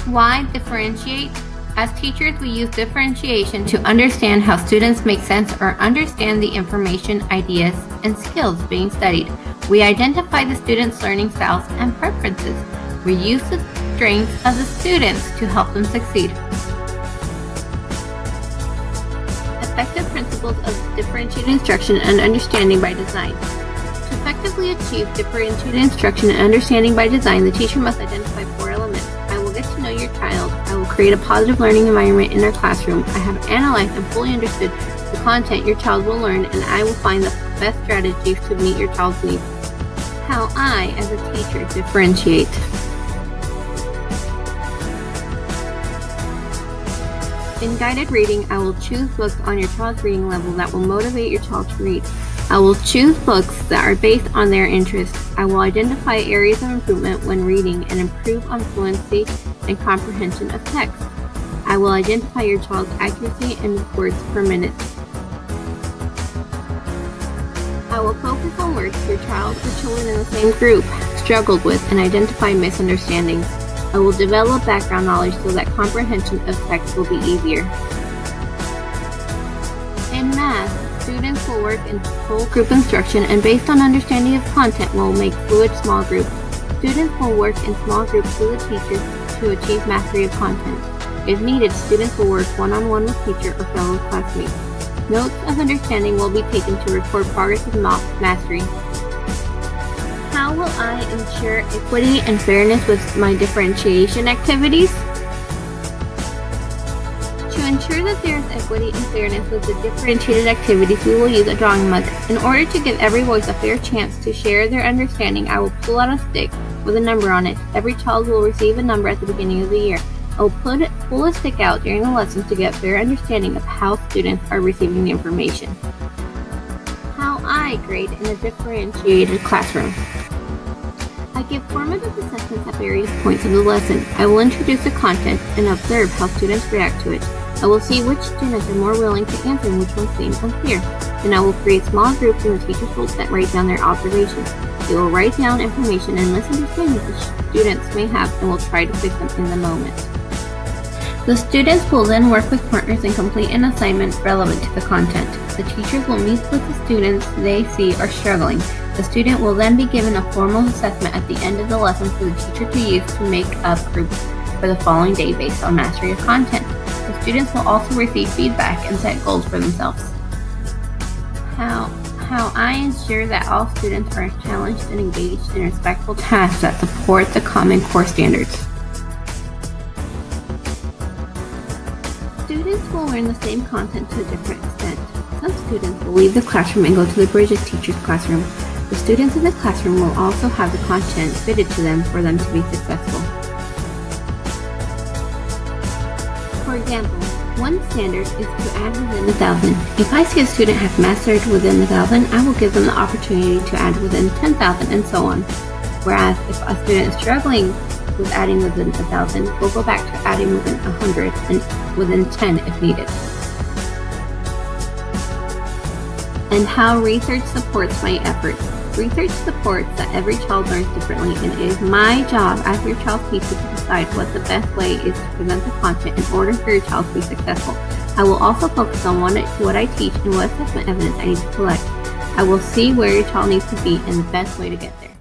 Why differentiate? As teachers, we use differentiation to understand how students make sense or understand the information, ideas, and skills being studied. We identify the students' learning styles and preferences. We use the strengths of the students to help them succeed. Effective principles of differentiated instruction and understanding by design. To effectively achieve differentiated instruction and understanding by design, the teacher must identify 4 elements. I will get to know your child. I will create a positive learning environment in our classroom. I have analyzed and fully understood the content your child will learn, and I will find the best strategies to meet your child's needs. How I, as a teacher, differentiate. In guided reading, I will choose books on your child's reading level that will motivate your child to read. I will choose books that are based on their interests. I will identify areas of improvement when reading and improve on fluency and comprehension of text. I will identify your child's accuracy in words per minute. I will focus on words your child or children in the same group struggled with and identify misunderstandings. I will develop background knowledge so that comprehension of text will be easier. In math, students will work in whole group instruction and based on understanding of content will make fluid small groups. Students will work in small groups with the teachers to achieve mastery of content. If needed, students will work one-on-one with teacher or fellow classmates. Notes of understanding will be taken to record progress of mastery. How will I ensure equity and fairness with my differentiation activities? To ensure that there is equity and fairness with the differentiated activities, we will use a drawing mug. In order to give every voice a fair chance to share their understanding, I will pull out a stick with a number on it. Every child will receive a number at the beginning of the year. I will pull a stick out during the lesson to get fair understanding of how students are receiving the information. How I grade in a differentiated classroom. I give formative assessments at various points of the lesson. I will introduce the content and observe how students react to it. I will see which students are more willing to answer and which ones seem unclear. Then I will create small groups and the teachers will write down their observations. They will write down information and misunderstandings that students may have and will try to fix them in the moment. The students will then work with partners and complete an assignment relevant to the content. The teachers will meet with the students they see are struggling. The student will then be given a formal assessment at the end of the lesson for the teacher to use to make up groups for the following day based on mastery of content. The students will also receive feedback and set goals for themselves. How I ensure that all students are challenged and engaged in respectful tasks that support the Common Core standards. Students will learn the same content to a different extent. Some students will leave the classroom and go to the Bridges teacher's classroom. The students in the classroom will also have the content fitted to them for them to be successful. For example, one standard is to add within 1,000. If I see a student has mastered within 1,000, I will give them the opportunity to add within 10,000 and so on. Whereas if a student is struggling with adding within 1,000, we'll go back to adding within 100 and within 10 if needed. And how research supports my efforts. Research supports that every child learns differently, and it is my job as your child's teacher to decide what the best way is to present the content in order for your child to be successful. I will also focus on what I teach and what assessment evidence I need to collect. I will see where your child needs to be and the best way to get there.